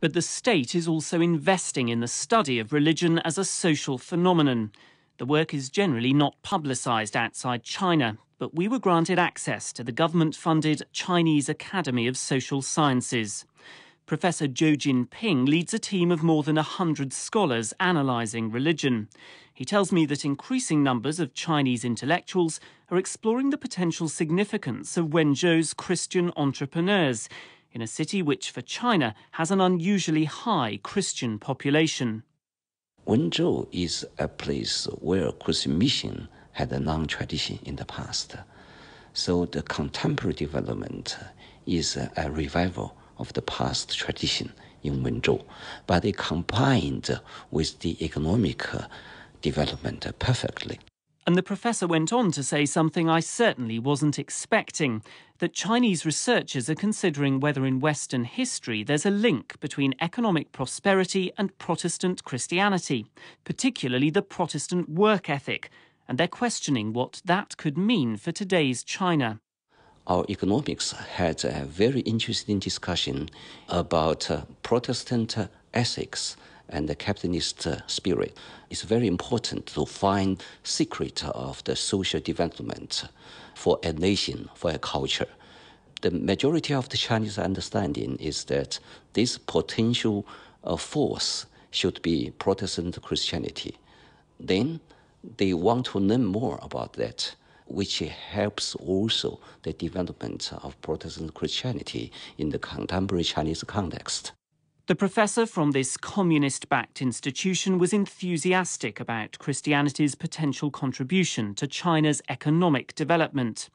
But the state is also investing in the study of religion as a social phenomenon. The work is generally not publicised outside China, but we were granted access to the government-funded Chinese Academy of Social Sciences. Professor Zhou Jinping leads a team of more than 100 scholars analysing religion. He tells me that increasing numbers of Chinese intellectuals are exploring the potential significance of Wenzhou's Christian entrepreneurs in a city which, for China, has an unusually high Christian population. Wenzhou is a place where Christian mission had a long tradition in the past. So the contemporary development is a revival of the past tradition in Wenzhou, but it combined with the economic development perfectly. And the professor went on to say something I certainly wasn't expecting, that Chinese researchers are considering whether in Western history there's a link between economic prosperity and Protestant Christianity, particularly the Protestant work ethic, and they're questioning what that could mean for today's China. Our economics had a very interesting discussion about Protestant ethics and the capitalist spirit. It's very important to find secret of the social development for a nation, for a culture. The majority of the Chinese understanding is that this potential force should be Protestant Christianity. Then they want to learn more about that, which helps also the development of Protestant Christianity in the contemporary Chinese context. The professor from this communist-backed institution was enthusiastic about Christianity's potential contribution to China's economic development.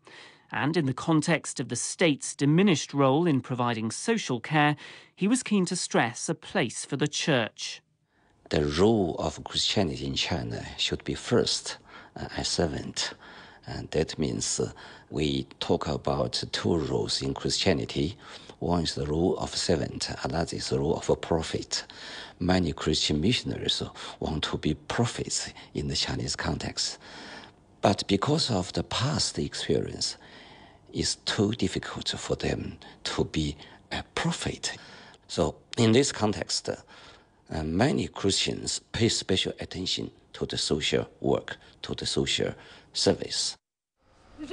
And in the context of the state's diminished role in providing social care, he was keen to stress a place for the church. The role of Christianity in China should be first a servant. And that means we talk about two roles in Christianity. One is the role of servant, another is the role of a prophet. Many Christian missionaries want to be prophets in the Chinese context. But because of the past experience, it's too difficult for them to be a prophet. So in this context, many Christians pay special attention to the social work, to the social service. And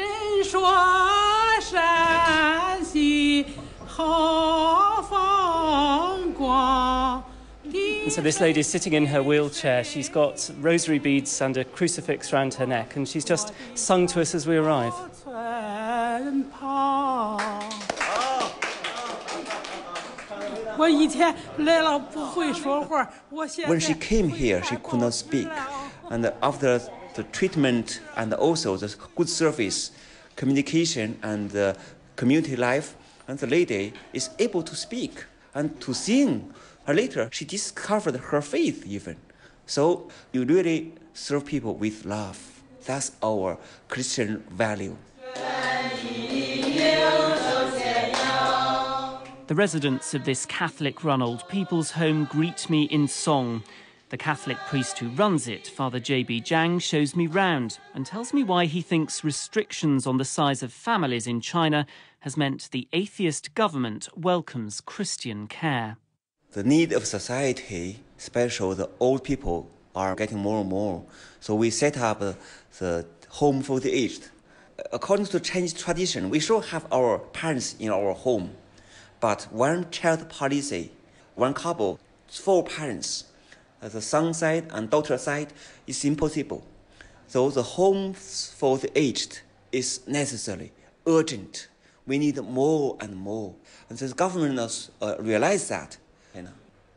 so this lady is sitting in her wheelchair. She's got rosary beads and a crucifix around her neck, and she's just sung to us as we arrive. When she came here, she could not speak. And after the treatment and also the good service, communication and community life, and the lady is able to speak and to sing. And later, she discovered her faith even. So you really serve people with love. That's our Christian value. The residents of this Catholic-run old people's home greet me in song. The Catholic priest who runs it, Father J.B. Zhang, shows me round and tells me why he thinks restrictions on the size of families in China has meant the atheist government welcomes Christian care. The need of society, especially the old people, are getting more and more. So we set up the home for the aged. According to Chinese tradition, we should have our parents in our home. But one-child policy, one couple, 4 parents, the son side and daughter side is impossible. So the home for the aged is necessary, urgent. We need more and more. And the government has realized that.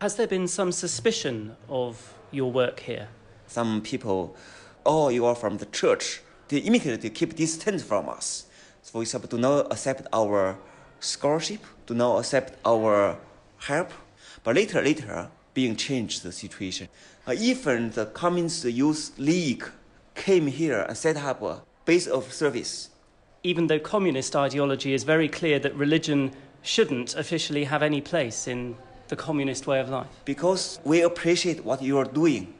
Has there been some suspicion of your work here? Some people, oh, you are from the church. They immediately keep distance from us. For example, do not accept our scholarship, do not accept our help. But later, being changed the situation. Even the Communist Youth League came here and set up a base of service. Even though communist ideology is very clear that religion shouldn't officially have any place in the communist way of life. Because we appreciate what you are doing.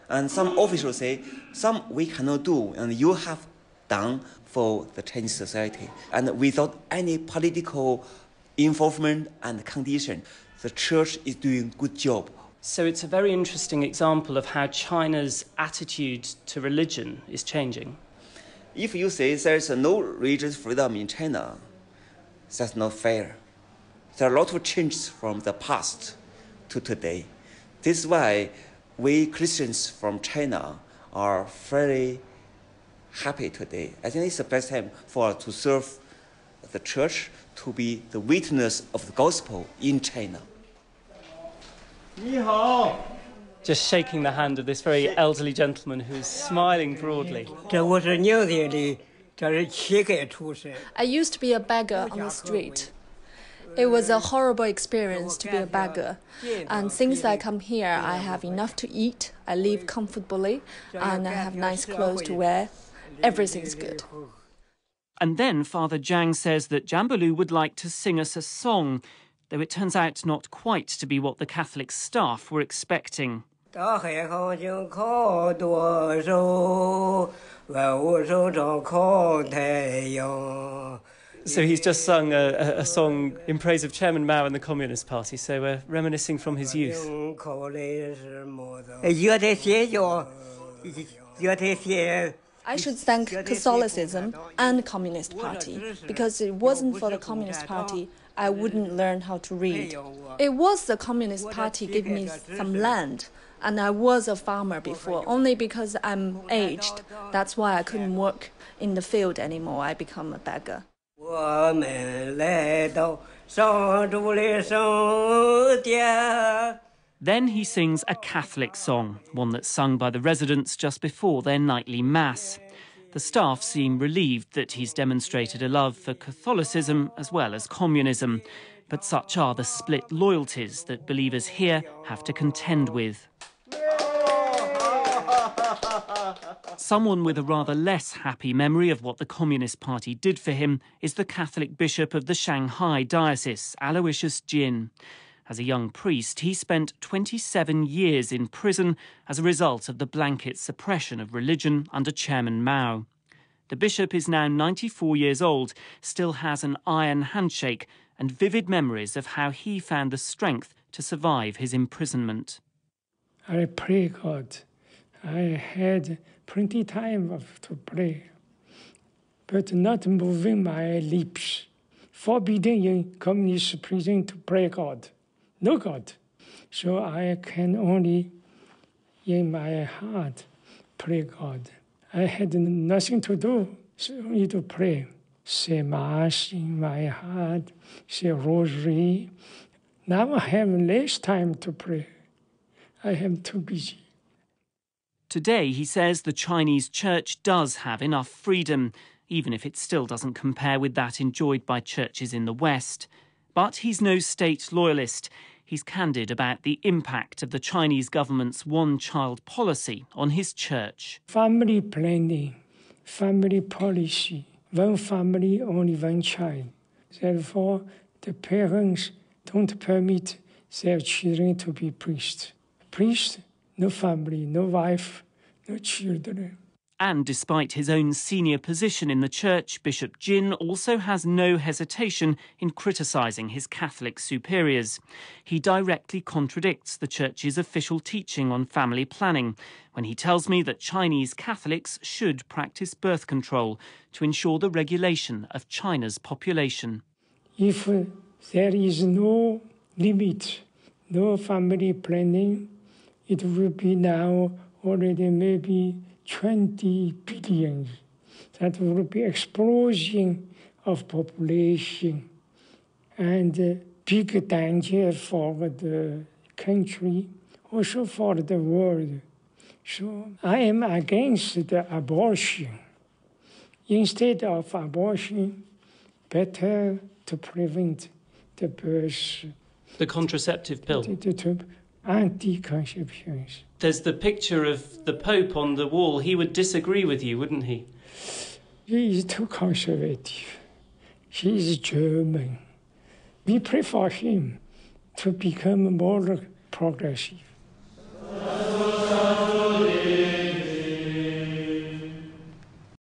And some officials say, some we cannot do, and you have done for the Chinese society. And without any political involvement and condition, the church is doing good job. So it's a very interesting example of how China's attitude to religion is changing. If you say there's no religious freedom in China, that's not fair. There are a lot of changes from the past to today. This is why we Christians from China are very happy today. I think it's the best time for us to serve the church, to be the witness of the gospel in China. Just shaking the hand of this very elderly gentleman who's smiling broadly. I used to be a beggar on the street. It was a horrible experience to be a beggar. And since I come here, I have enough to eat, I live comfortably, and I have nice clothes to wear. Everything's good. And then Father Zhang says that Jambalu would like to sing us a song, though it turns out not quite to be what the Catholic staff were expecting. So he's just sung a song in praise of Chairman Mao and the Communist Party, so reminiscing from his youth. I should thank Catholicism and the Communist Party, because it wasn't for the Communist Party, I wouldn't learn how to read. It was the Communist Party giving me some land, and I was a farmer before, only because I'm aged. That's why I couldn't work in the field anymore. I become a beggar. Then he sings a Catholic song, one that's sung by the residents just before their nightly mass. The staff seem relieved that he's demonstrated a love for Catholicism as well as communism. But such are the split loyalties that believers here have to contend with. Someone with a rather less happy memory of what the Communist Party did for him is the Catholic Bishop of the Shanghai Diocese, Aloysius Jin. As a young priest, he spent 27 years in prison as a result of the blanket suppression of religion under Chairman Mao. The bishop is now 94 years old, still has an iron handshake and vivid memories of how he found the strength to survive his imprisonment. I pray God. I had plenty of time to pray, but not moving my lips, forbidding in communist prison to pray God. No God. So I can only, in my heart, pray God. I had nothing to do, so only to pray. Say Mass in my heart, say Rosary. Now I have less time to pray. I am too busy. Today, he says the Chinese church does have enough freedom, even if it still doesn't compare with that enjoyed by churches in the West. But he's no state loyalist. He's candid about the impact of the Chinese government's one-child policy on his church. Family planning, family policy, one family, only one child. Therefore, the parents don't permit their children to be priests. Priest, no family, no wife, no children. And despite his own senior position in the church, Bishop Jin also has no hesitation in criticising his Catholic superiors. He directly contradicts the church's official teaching on family planning when he tells me that Chinese Catholics should practice birth control to ensure the regulation of China's population. If there is no limit, no family planning, it will be now already maybe 20 billion. That will be explosion of population and big danger for the country, also for the world. So I am against the abortion. Instead of abortion, better to prevent the birth. The contraceptive pill. Anti-conceptions. There's the picture of the Pope on the wall. He would disagree with you, wouldn't he? He is too conservative. He is German. We pray for him to become more progressive.